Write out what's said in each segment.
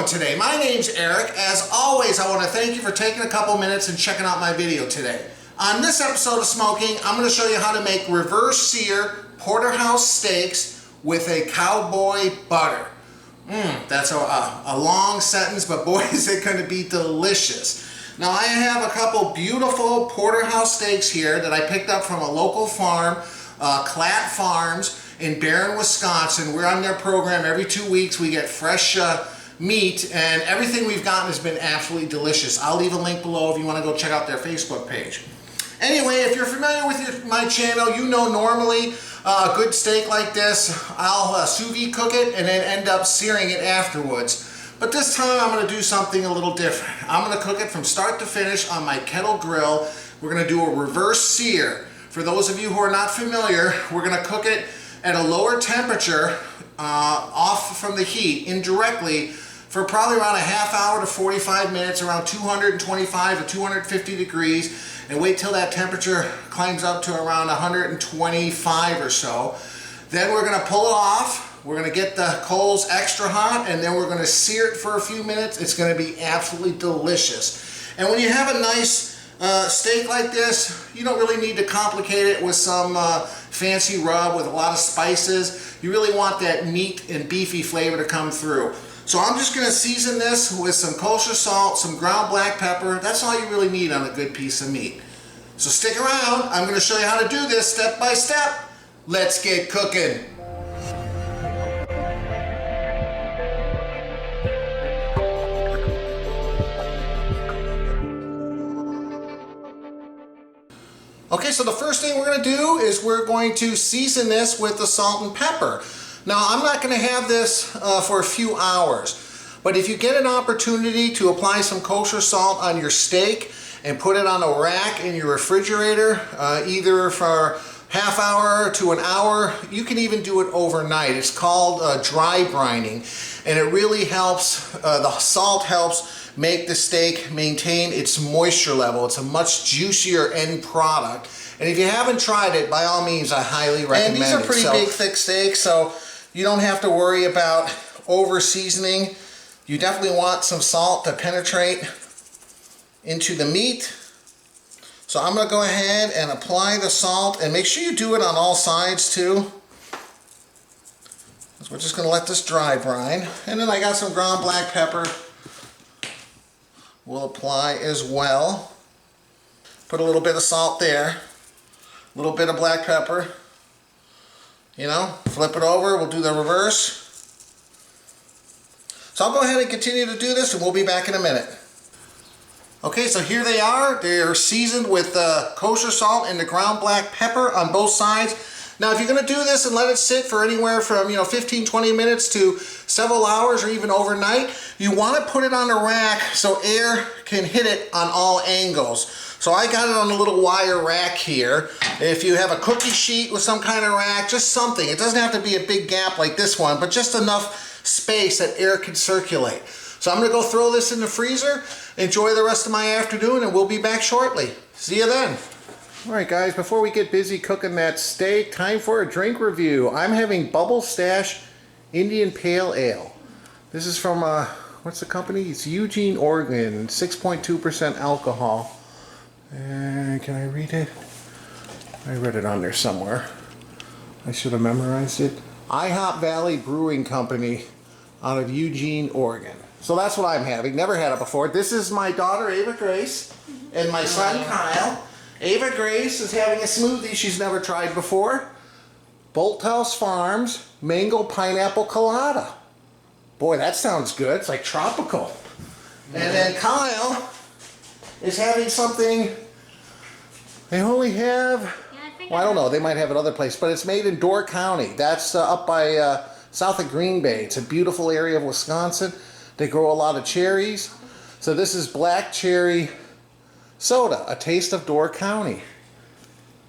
today? My name's Eric. As always, I want to thank you for taking a couple minutes and checking out my video today. On this episode of Smo'King, I'm going to show you how to make reverse sear Porterhouse Steaks with a Cowboy Butter. That's a long sentence, but boy is it going to be delicious. Now I have a couple beautiful Porterhouse Steaks here that I picked up from a local farm, Clatt Farms in Barron, Wisconsin. We're on their program every 2 weeks. We get fresh meat, and everything we've gotten has been absolutely delicious. I'll leave a link below if you want to go check out their Facebook page. Anyway, if you're familiar with my channel, you know normally a good steak like this, I'll sous vide cook it and then end up searing it afterwards. But this time I'm going to do something a little different. I'm going to cook it from start to finish on my Kettle Grill. We're going to do a reverse sear. For those of you who are not familiar, we're going to cook it at a lower temperature off from the heat indirectly for probably around a half hour to 45 minutes, around 225 to 250 degrees, and wait till that temperature climbs up to around 125 or so. Then we're going to pull it off. We're going to get the coals extra hot, and then we're going to sear it for a few minutes. It's going to be absolutely delicious. And when you have a nice steak like this, you don't really need to complicate it with some fancy rub with a lot of spices. You really want that meat and beefy flavor to come through. So I'm just going to season this with some kosher salt, some ground black pepper. That's all you really need on a good piece of meat. So stick around. I'm going to show you how to do this step by step. Let's get cooking. Okay, so the first thing we're going to do is we're going to season this with the salt and pepper. Now, I'm not going to have this for a few hours, but if you get an opportunity to apply some kosher salt on your steak and put it on a rack in your refrigerator, either for half hour to an hour, you can even do it overnight. It's called dry-brining, and it really helps, the salt helps make the steak maintain its moisture level. It's a much juicier end product. And if you haven't tried it, by all means, I highly recommend it. And these are pretty big, thick steaks, so you don't have to worry about over seasoning. You definitely want some salt to penetrate into the meat. So I'm going to go ahead and apply the salt, and make sure you do it on all sides too. So we're just going to let this dry brine. And then I got some ground black pepper. We'll apply as well. Put a little bit of salt there, a little bit of black pepper. You know, flip it over, we'll do the reverse. So I'll go ahead and continue to do this, and we'll be back in a minute. Okay, so here they are. They're seasoned with kosher salt and the ground black pepper on both sides. Now, if you're going to do this and let it sit for anywhere from 15-20 minutes to several hours or even overnight, you want to put it on a rack so air can hit it on all angles. So I got it on a little wire rack here. If you have a cookie sheet with some kind of rack, just something. It doesn't have to be a big gap like this one, but just enough space that air can circulate. So I'm going to go throw this in the freezer, enjoy the rest of my afternoon, and we'll be back shortly. See you then. Alright guys, before we get busy cooking that steak, time for a drink review. I'm having Bubble Stash Indian Pale Ale. This is from, what's the company? It's Eugene, Oregon, 6.2% alcohol. And can I read it? I read it on there somewhere. I should have memorized it. IHOP Valley Brewing Company out of Eugene, Oregon. So that's what I'm having. Never had it before. This is my daughter Ava Grace and my son Kyle. Ava Grace is having a smoothie she's never tried before. Porterhouse Farms Mango Pineapple Colada. Boy, that sounds good. It's like tropical. And then Kyle is having something they only have, well, I don't know, they might have it other place, but it's made in Door County. That's up by south of Green Bay. It's a beautiful area of Wisconsin. They grow a lot of cherries. So this is black cherry soda, a taste of Door County.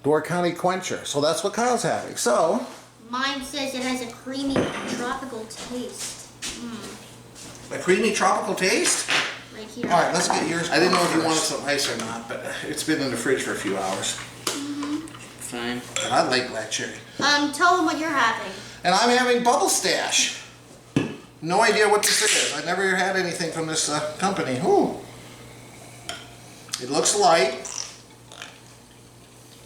Door County Quencher. So that's what Kyle's having. So mine says it has a creamy tropical taste. A creamy tropical taste? Right here. All right, let's get yours. I didn't know if you wanted some ice or not, but it's been in the fridge for a few hours. Fine. And I like black cherry. Tell them what you're having. And I'm having Bubble Stash. No idea what this is. I've never had anything from this company. Ooh. It looks light.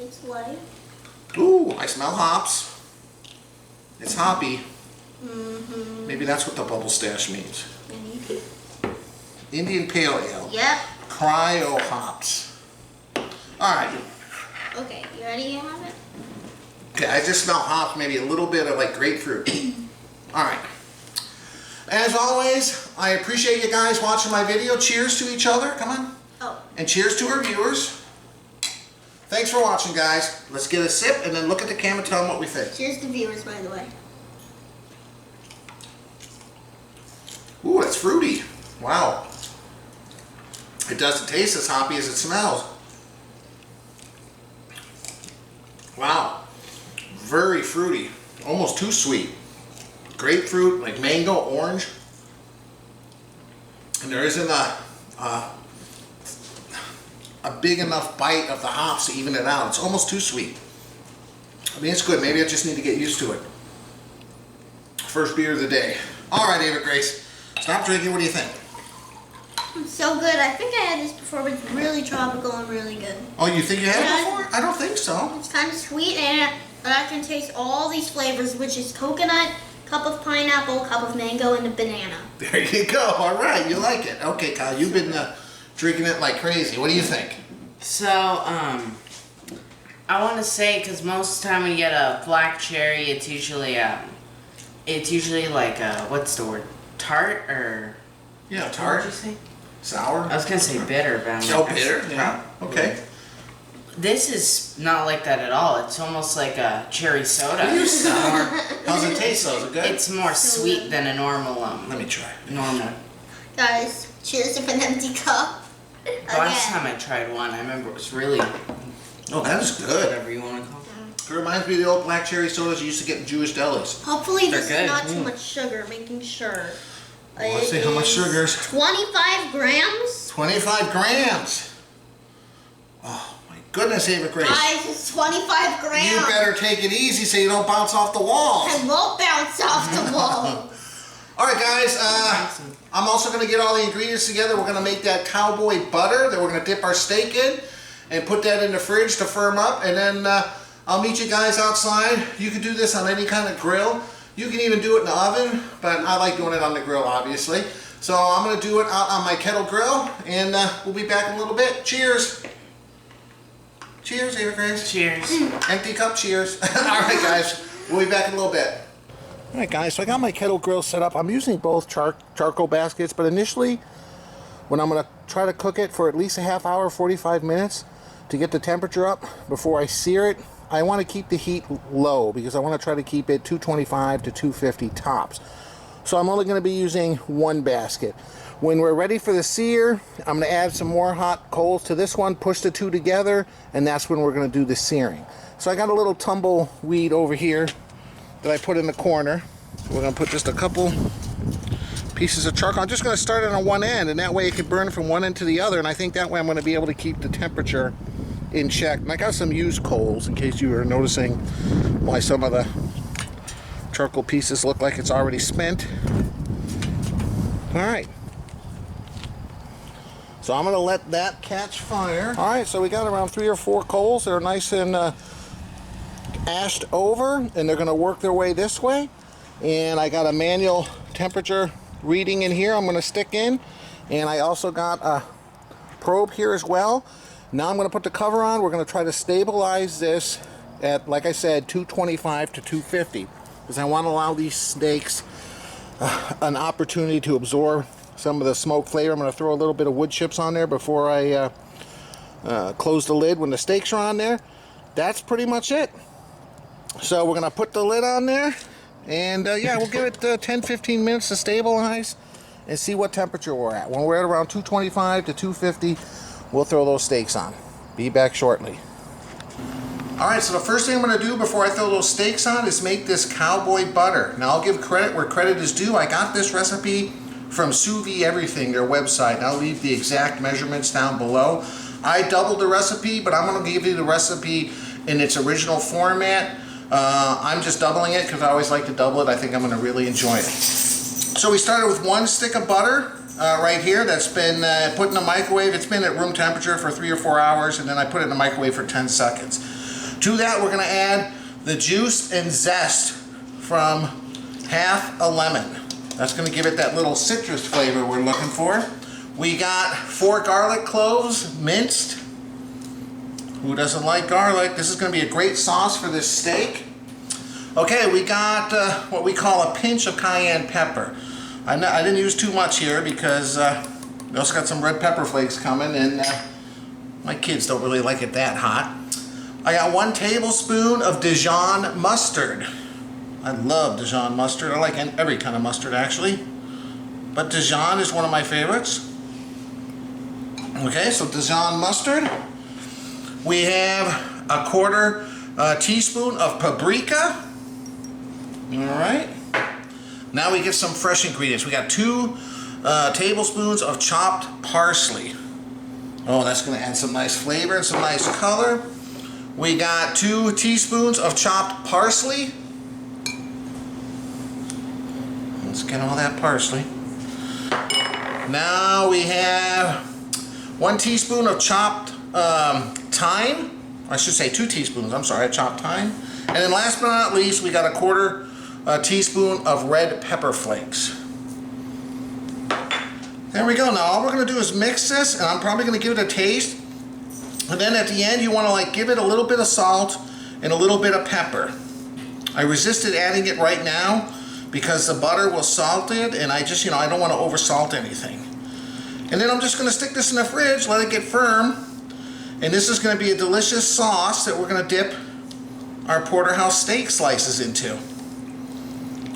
It's light. Ooh, I smell hops. It's hoppy. Mm-hmm. Maybe that's what the bubble stash means. Maybe. Indian Pale Ale. Yep. Cryo hops. Alright. Okay, you ready to have it? Okay, I just smell hops, maybe a little bit of like grapefruit. Alright. As always, I appreciate you guys watching my video. Cheers to each other. Come on. Oh. And cheers to our viewers. Thanks for watching, guys. Let's get a sip and then look at the camera and tell them what we think. Cheers to viewers, by the way. Ooh, it's fruity. Wow. It doesn't taste as hoppy as it smells. Wow. Very fruity. Almost too sweet. Grapefruit, like mango, orange. And there isn't a big enough bite of the hops to even it out. It's almost too sweet. I mean, it's good. Maybe I just need to get used to it. First beer of the day. All right, Ava Grace. Stop drinking. What do you think? It's so good. I think I had this before, but it's really tropical and really good. Oh, you think you had it before? I don't think so. It's kind of sweet, and I can taste all these flavors, which is coconut, cup of pineapple, cup of mango, and a banana. There you go. All right, you like it. Okay, Kyle, you've been drinking it like crazy. What do you think? So, I want to say, because most of the time when you get a black cherry, it's usually like, what's the word? Tart or? Yeah, What tart. did you say? Sour. I was gonna say bitter, but I'm Oh, not bitter? sure. Yeah. Okay. This is not like that at all. It's almost like a cherry soda. How's it taste though? Is it good? It's more So sweet good. than a normal Let me try. normal. Guys, cheers to an empty cup. The last time I tried one, I remember it was really Oh, that is good. whatever you want to call it. It reminds me of the old black cherry sodas you used to get in Jewish delis. Hopefully this They're is good. not too much sugar, making sure. Let's see how much sugar is. 25 grams? 25 grams. Oh my goodness, Ava Grace. Guys, it's 25 grams. You better take it easy so you don't bounce off the walls. I won't bounce off the wall. All right, guys. I'm also going to get all the ingredients together. We're going to make that cowboy butter that we're going to dip our steak in and put that in the fridge to firm up. And then I'll meet you guys outside. You can do this on any kind of grill. You can even do it in the oven, but I like doing it on the grill, obviously. So I'm going to do it out on my Kettle Grill, and we'll be back in a little bit. Cheers. Cheers, Ava Grace. Cheers. Empty cup, cheers. All right, guys. We'll be back in a little bit. All right, guys. So I got my Kettle Grill set up. I'm using both charcoal baskets, but initially, when I'm going to try to cook it for at least a half hour, 45 minutes, to get the temperature up before I sear it, I want to keep the heat low because I want to try to keep it 225 to 250 tops. So I'm only going to be using one basket. When we're ready for the sear, I'm going to add some more hot coals to this one, push the two together, and that's when we're going to do the searing. So I got a little tumbleweed over here that I put in the corner. We're going to put just a couple pieces of charcoal. I'm just going to start it on one end, and that way it can burn from one end to the other, and I think that way I'm going to be able to keep the temperature in check. And I got some used coals in case you were noticing why some of the charcoal pieces look like it's already spent. All right. So I'm going to let that catch fire. All right, so we got around 3 or 4 coals that are nice and ashed over, and they're going to work their way this way. And I got a manual temperature reading in here I'm going to stick in, and I also got a probe here as well. Now I'm going to put the cover on. We're going to try to stabilize this at, like I said, 225 to 250 because I want to allow these steaks an opportunity to absorb some of the smoke flavor. I'm going to throw a little bit of wood chips on there before I close the lid when the steaks are on there. That's pretty much it. So we're going to put the lid on there, and yeah, we'll give it 10-15 minutes to stabilize and see what temperature we're at. When we're at around 225 to 250, we'll throw those steaks on. Be back shortly. All right, so the first thing I'm going to do before I throw those steaks on is make this cowboy butter. Now I'll give credit where credit is due. I got this recipe from Sous Vide Everything, their website, and I'll leave the exact measurements down below. I doubled the recipe, but I'm going to give you the recipe in its original format. I'm just doubling it because I always like to double it. I think I'm going to really enjoy it. So we started with 1 stick of butter right here that's been put in the microwave. It's been at room temperature for 3 or 4 hours, and then I put it in the microwave for 10 seconds. To that, we're gonna add the juice and zest from half a lemon. That's gonna give it that little citrus flavor we're looking for. We got 4 garlic cloves, minced. Who doesn't like garlic? This is gonna be a great sauce for this steak. Okay, we got what we call a pinch of cayenne pepper. I didn't use too much here because we also got some red pepper flakes coming, and my kids don't really like it that hot. I got 1 tablespoon of Dijon mustard. I love Dijon mustard. I like every kind of mustard actually, but Dijon is one of my favorites. Okay, so Dijon mustard. We have a 1/4 teaspoon of paprika. All right. Now we get some fresh ingredients. We got 2 tablespoons of chopped parsley. Oh, that's going to add some nice flavor and some nice color. We got 2 teaspoons of chopped parsley. Let's get all that parsley. Now we have 1 teaspoon of chopped thyme. I should say 2 teaspoons, I'm sorry, chopped thyme. And then last but not least, we got a 1/4 teaspoon of red pepper flakes. There we go. Now all we're going to do is mix this, and I'm probably going to give it a taste. And then at the end, you want to like give it a little bit of salt and a little bit of pepper. I resisted adding it right now because the butter was salted, and I just, I don't want to over salt anything. And then I'm just going to stick this in the fridge, let it get firm. And this is going to be a delicious sauce that we're going to dip our Porterhouse steak slices into.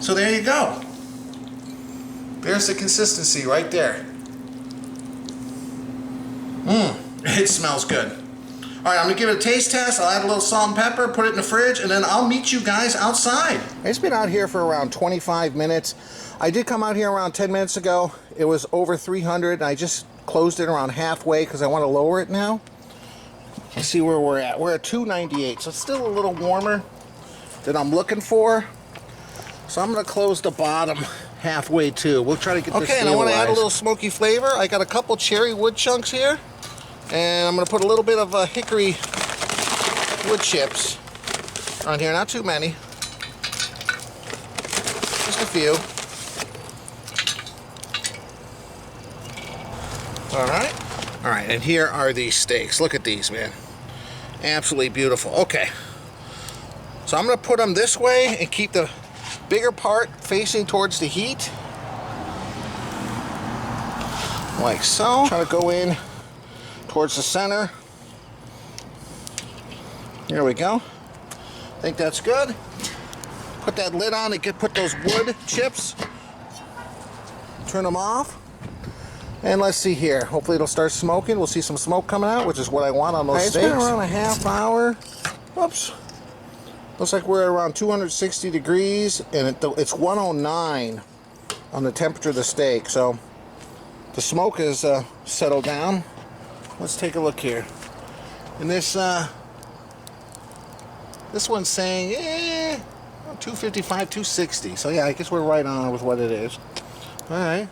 So there you go. There's the consistency right there. It smells good. All right, I'm gonna give it a taste test. I'll add a little salt and pepper, put it in the fridge, and then I'll meet you guys outside. It's been out here for around 25 minutes. I did come out here around 10 minutes ago. It was over 300, and I just closed it around halfway because I want to lower it now. Let's see where we're at. We're at 298, so it's still a little warmer than I'm looking for. So I'm going to close the bottom halfway too. We'll try to get this stabilized. Okay, and I want to add a little smoky flavor. I got a couple cherry wood chunks here. And I'm going to put a little bit of Hickory Wood Chips on here. Not too many. Just a few. Alright. Alright, and here are these steaks. Look at these, man. Absolutely beautiful. Okay. So I'm going to put them this way and keep the bigger part facing towards the heat. Like so. Try to go in towards the center. Here we go. I think that's good. Put that lid on and put those wood chips. Turn them off. And let's see here. Hopefully it'll start smoking. We'll see some smoke coming out, which is what I want on those steaks. It's been around a half hour. Whoops. Looks like we're at around 260 degrees, and it's 109 on the temperature of the steak. So the smoke has settled down. Let's take a look here. And this one's saying 255, 260. So yeah, I guess we're right on with what it is. All right.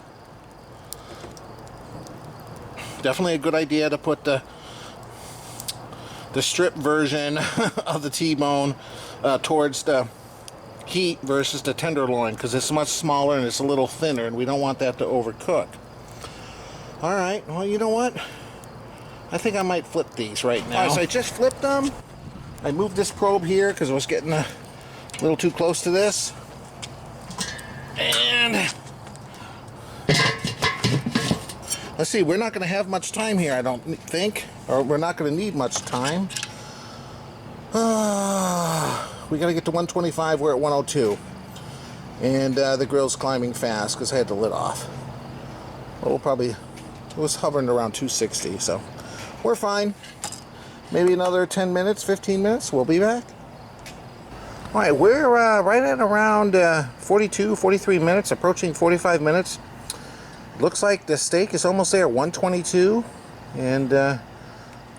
Definitely a good idea to put the strip version of the T-bone towards the heat versus the tenderloin, because it's much smaller and it's a little thinner, and we don't want that to overcook. All right. Well, you know what? I think I might flip these right now. All right, so I just flipped them. I moved this probe here because I was getting a little too close to this. And let's see, we're not going to have much time here, I don't think. Or we're not going to need much time. We got to get to 125, we're at 102. And the grill's climbing fast because I had the lid off. Well, it was hovering around 260, so we're fine. Maybe another 10 minutes, 15 minutes, we'll be back. All right, we're right at around 42, 43 minutes, approaching 45 minutes. Looks like the steak is almost there, 122, and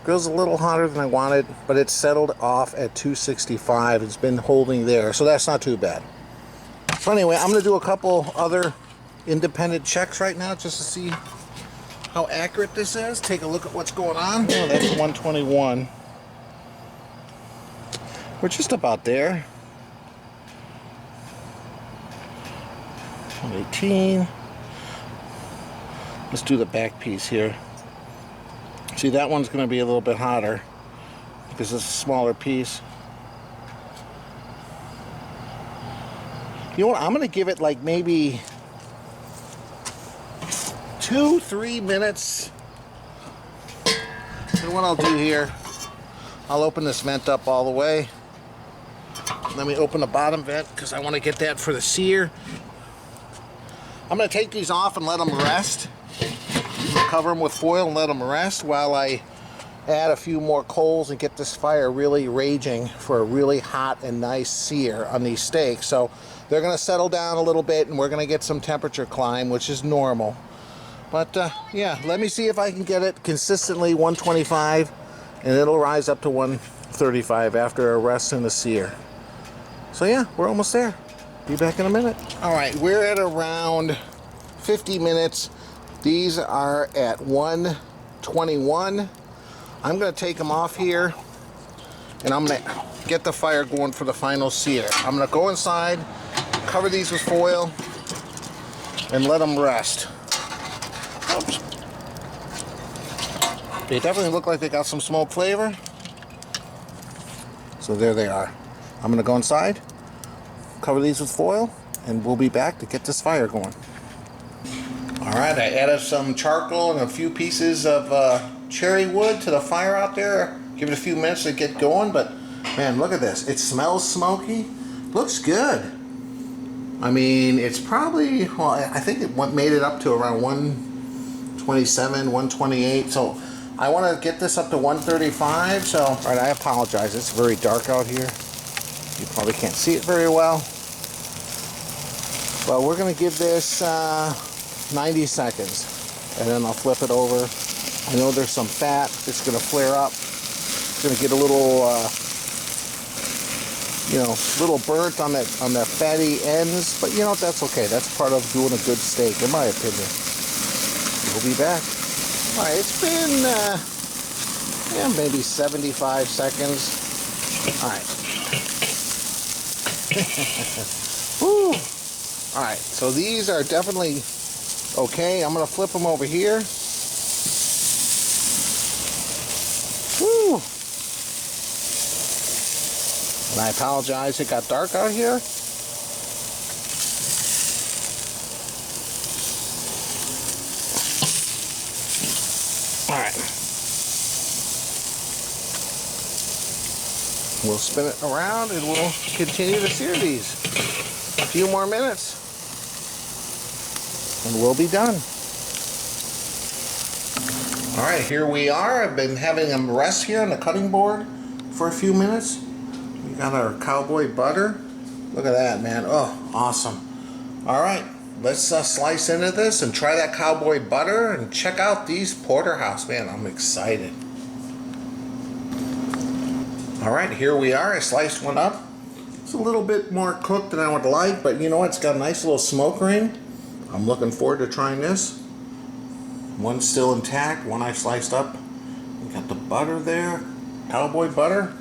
grill's a little hotter than I wanted, but it's settled off at 265. It's been holding there, so that's not too bad. So anyway, I'm going to do a couple other independent checks right now just to see how accurate this is. Take a look at what's going on. Oh, that's 121. We're just about there. 118. Let's do the back piece here. See, that one's going to be a little bit hotter because it's a smaller piece. You know what? I'm going to give it like maybe 2-3 minutes. And what I'll do here, I'll open this vent up all the way. Let me open the bottom vent because I want to get that for the sear. I'm going to take these off and let them rest. Cover them with foil and let them rest while I add a few more coals and get this fire really raging for a really hot and nice sear on these steaks. So they're going to settle down a little bit and we're going to get some temperature climb, which is normal. But yeah, let me see if I can get it consistently 125 and it'll rise up to 135 after a rest in the sear. So yeah, we're almost there. Be back in a minute. All right, we're at around 50 minutes. These are at 121. I'm going to take them off here and I'm going to get the fire going for the final sear. I'm going to go inside, cover these with foil, and let them rest. Oops. They definitely look like they got some smoke flavor. So there they are. I'm going to go inside, cover these with foil, and we'll be back to get this fire going. Alright, I added some charcoal and a few pieces of cherry wood to the fire out there. Give it a few minutes to get going, but man, look at this. It smells smoky. Looks good. I mean, it's probably, well, I think it made it up to around 127, 128. So I want to get this up to 135. So, alright, I apologize. It's very dark out here. You probably can't see it very well. Well, we're going to give this 90 seconds and then I'll flip it over. I know there's some fat that's going to flare up. It's going to get a little you know, little burnt on the fatty ends, but you know, that's okay. That's part of doing a good steak, in my opinion. We'll be back. All right, it's been yeah, maybe 75 seconds. All right. Woo. All right, so these are definitely okay. I'm gonna flip them over here. Woo. And I apologize, it got dark out here. All right. We'll spin it around and we'll continue to sear these. A few more minutes and we'll be done. All right, here we are. I've been having them rest here on the cutting board for a few minutes. We got our Cowboy Butter. Look at that, man. Oh, awesome. All right, let's slice into this and try that Cowboy Butter and check out these Porterhouse. Man, I'm excited. All right, here we are. I sliced one up. It's a little bit more cooked than I would like, but you know what? It's got a nice little smoke ring. I'm looking forward to trying this. One's still intact, one I sliced up. We got the butter there, Cowboy Butter.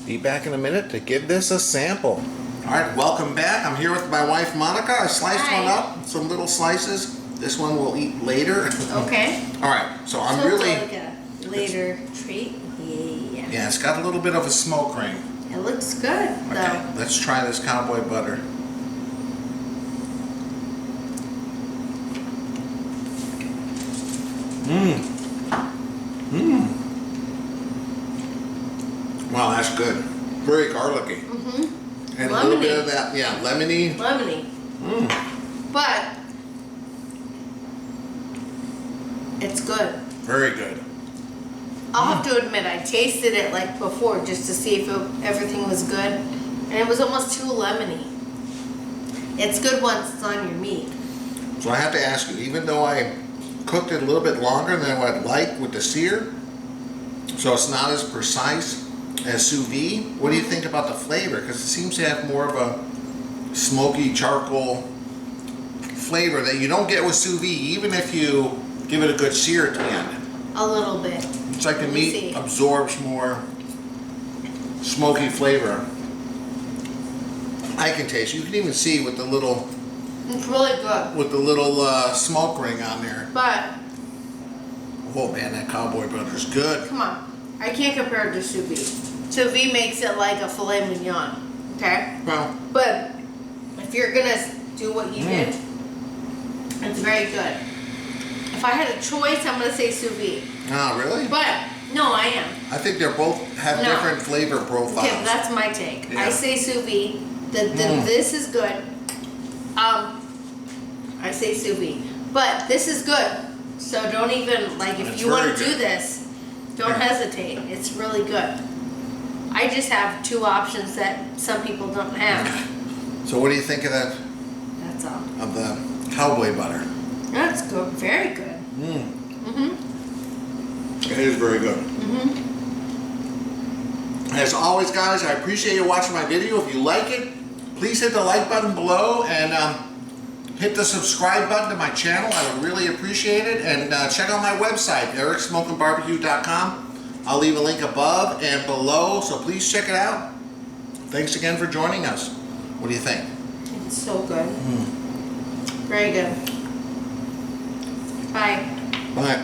Be back in a minute to give this a sample. All right, welcome back. I'm here with my wife, Monica. I sliced one up, some little slices. This one we'll eat later. Okay. All right, so I'm So really... it's like a later treat. Yeah. Yeah, it's got a little bit of a smoke ring. It looks good, Okay, though. let's try this Cowboy Butter. Wow, that's good. Very garlicky. And a little bit of that, yeah, lemony. Lemony. But it's good. Very good. I'll have to admit, I tasted it like before just to see if everything was good, and it was almost too lemony. It's good once it's on your meat. So I have to ask you, even though I cooked it a little bit longer than what I'd like with the sear, so it's not as precise as sous vide, what do you think about the flavor? Because it seems to have more of a smoky charcoal flavor that you don't get with sous vide, even if you give it a good sear at the end. A little bit. It's like the Let me meat see. absorbs more smoky flavor. I can taste. You can even see with the little It's really good. smoke ring on there. But, Oh man, that cowboy butter's good. come on. I can't compare it to sous vide. Sous vide makes it like a filet mignon. Okay? Well, But, if you're gonna do what you did, it's very good. If I had a choice, I'm gonna say sous vide. ah, really? But, no, I am. I think they're both have No. different flavor profiles. Okay, that's my take. Yeah. I say sous vide. This is good. I say sous vide. But this is good. So don't even, like, if That's you want very to do good. this, don't Yeah. hesitate. It's really good. I just have two options that some people don't have. So what do you think of that, That's all. of the cowboy butter? That's good. Very good. It is very good. As always, guys, I appreciate you watching my video. If you like it, please hit the like button below and hit the subscribe button to my channel. I would really appreciate it. And check out my website, ericsmokingbbq.com. I'll leave a link above and below, so please check it out. Thanks again for joining us. What do you think? It's so good. Very good. Bye. Bye.